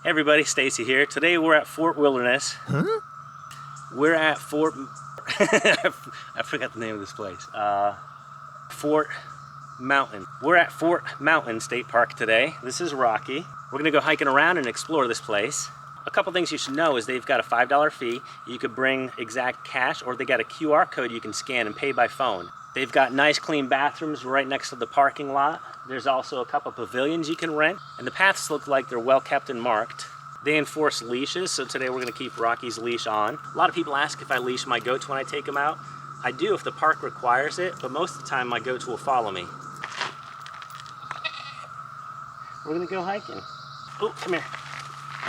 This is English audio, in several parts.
Hey everybody, Stacy here. Today we're at Fort Wilderness. Huh? We're at Fort... I forgot the name of this place. Fort Mountain. We're at Fort Mountain State Park today. This is Rocky. We're gonna go hiking around and explore this place. A couple things you should know is they've got a $5 fee. You could bring exact cash, or they got a QR code you can scan and pay by phone. They've got nice clean bathrooms right next to the parking lot. There's also a couple pavilions you can rent, and the paths look like they're well kept and marked. They enforce leashes, so today we're gonna keep Rocky's leash on. A lot of people ask if I leash my goats when I take them out. I do if the park requires it, but most of the time my goats will follow me. We're gonna go hiking. Oh, come here.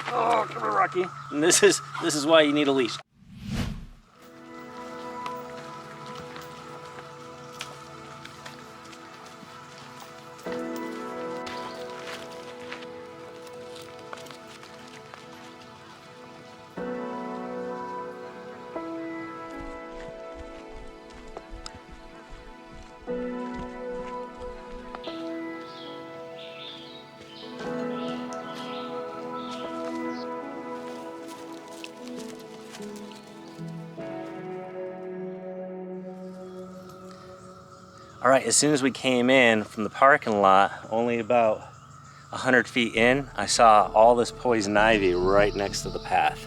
Oh, come here, Rocky. And this is why you need a leash. All right, as soon as we came in from the parking lot, only about 100 feet in, I saw all this poison ivy right next to the path.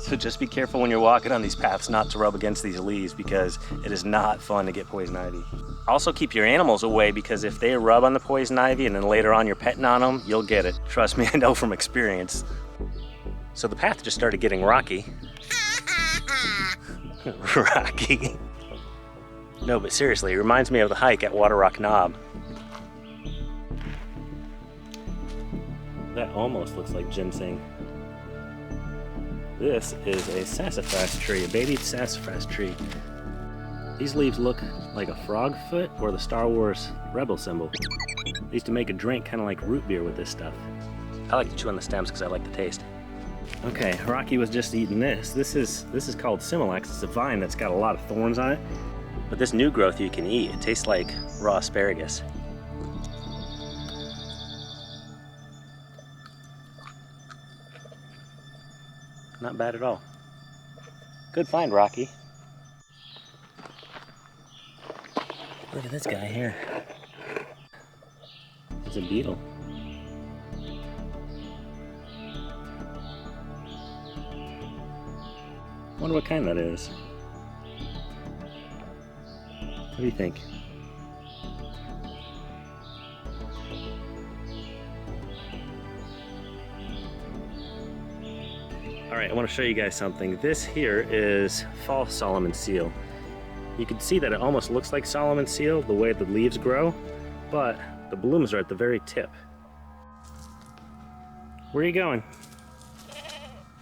So just be careful when you're walking on these paths not to rub against these leaves, because it is not fun to get poison ivy. Also keep your animals away, because if they rub on the poison ivy and then later on you're petting on them, you'll get it. Trust me, I know from experience. So the path just started getting rocky. Rocky. No, but seriously, it reminds me of the hike at Water Rock Knob. That almost looks like ginseng. This is a sassafras tree, a baby sassafras tree. These leaves look like a frog foot or the Star Wars rebel symbol. They used to make a drink kind of like root beer with this stuff. I like to chew on the stems because I like the taste. Okay, Rocky was just eating this. This is called Smilax. It's a vine that's got a lot of thorns on it. But this new growth you can eat. It tastes like raw asparagus. Not bad at all. Good find, Rocky. Look at this guy here. It's a beetle. Wonder what kind that is. What do you think? All right, I want to show you guys something. This here is false Solomon seal. You can see that it almost looks like Solomon seal, the way the leaves grow, but the blooms are at the very tip. Where are you going?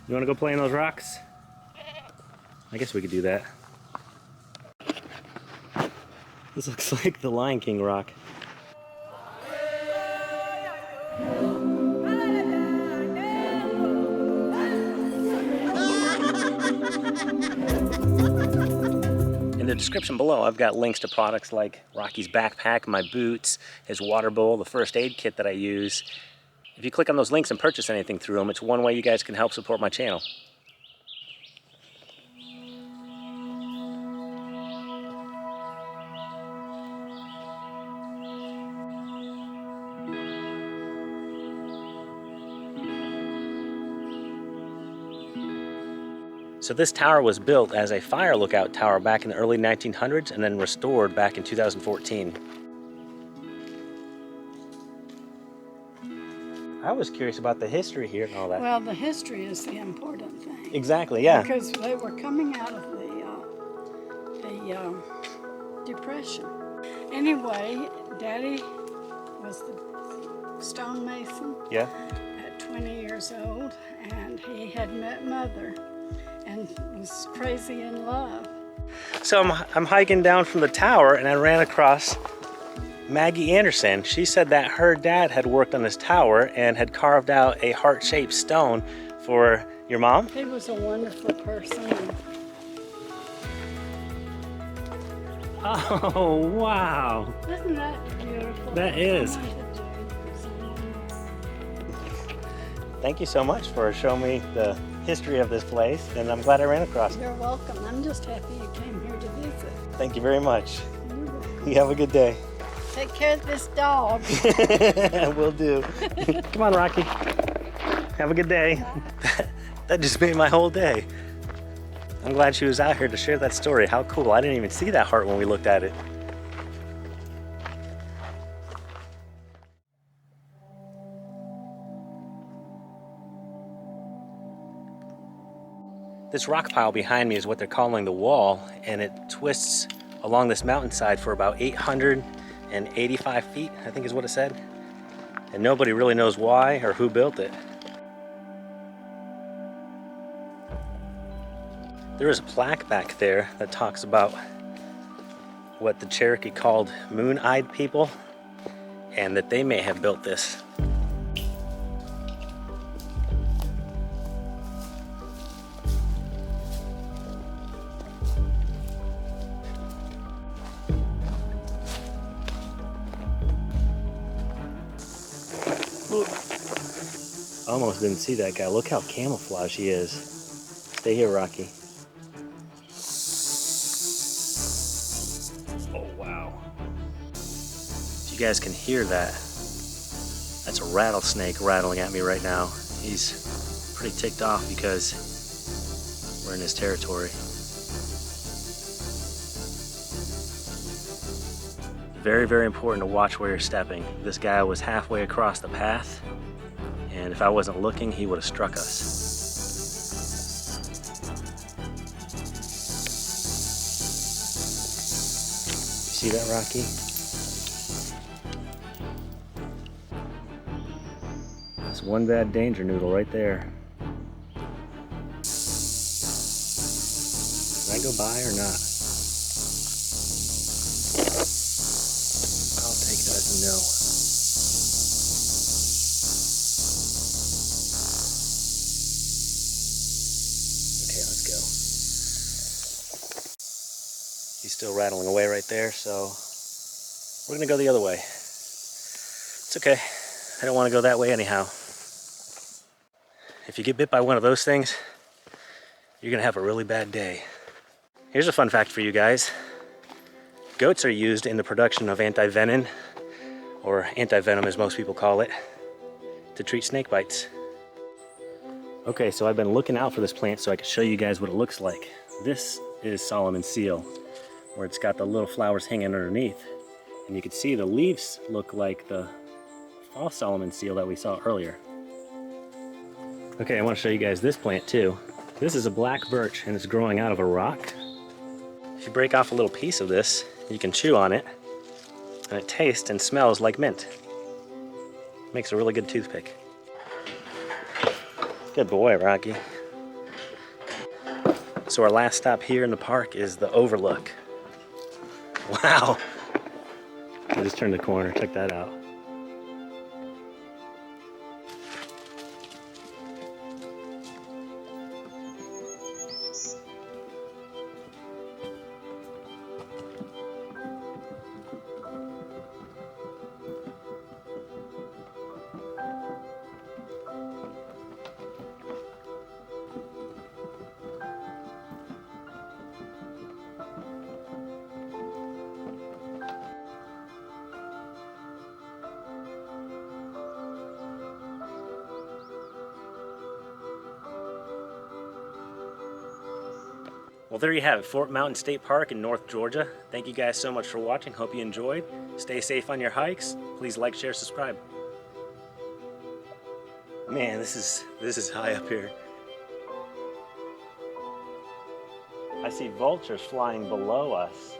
You want to go play in those rocks? I guess we could do that. This looks like the Lion King rock. In the description below, I've got links to products like Rocky's backpack, my boots, his water bowl, the first aid kit that I use. If you click on those links and purchase anything through them, it's one way you guys can help support my channel. So this tower was built as a fire lookout tower back in the early 1900s and then restored back in 2014. I was curious about the history here and all that. Well, the history is the important thing. Exactly, yeah. Because they were coming out of the Depression. Anyway, Daddy was the stonemason. Yeah. At 20 years old, and he had met Mother and was crazy in love. So I'm hiking down from the tower and I ran across Maggie Anderson. She said that her dad had worked on this tower and had carved out a heart-shaped stone for your mom. He was a wonderful person. Oh, wow. Isn't that beautiful? That is. thank you so much for showing me the history of this place, and I'm glad I ran across it. You're welcome. I'm just happy you came here to visit. Thank you very much. You're welcome. You have a good day. Take care of this dog. Will do. Come on, Rocky. Have a good day. That just made my whole day. I'm glad she was out here to share that story. How cool. I didn't even see that heart when we looked at it. This rock pile behind me is what they're calling the wall, and it twists along this mountainside for about 885 feet, I think is what it said. And nobody really knows why or who built it. There is a plaque back there that talks about what the Cherokee called moon-eyed people, and that they may have built this. Almost didn't see that guy. Look how camouflaged he is. Stay here, Rocky. Oh, wow. If you guys can hear that, that's a rattlesnake rattling at me right now. He's pretty ticked off because we're in his territory. Very, very important to watch where you're stepping. This guy was halfway across the path, and if I wasn't looking, he would have struck us. You see that, Rocky? That's one bad danger noodle right there. Did I go by or not? I'll take that as a no. He's still rattling away right there, so we're gonna go the other way. It's okay, I don't wanna go that way anyhow. If you get bit by one of those things, you're gonna have a really bad day. Here's a fun fact for you guys. Goats are used in the production of anti-venom, or anti-venom as most people call it, to treat snake bites. Okay, so I've been looking out for this plant so I can show you guys what it looks like. This is Solomon seal, where it's got the little flowers hanging underneath. And you can see the leaves look like the false Solomon seal that we saw earlier. Okay, I want to show you guys this plant too. This is a black birch, and it's growing out of a rock. If you break off a little piece of this, you can chew on it, and it tastes and smells like mint. Makes a really good toothpick. Good boy, Rocky. So our last stop here in the park is the Overlook. Wow! I just turned the corner, check that out. Well, there you have it, Fort Mountain State Park in North Georgia. Thank you guys so much for watching. Hope you enjoyed. Stay safe on your hikes. Please like, share, subscribe. Man, this is high up here. I see vultures flying below us.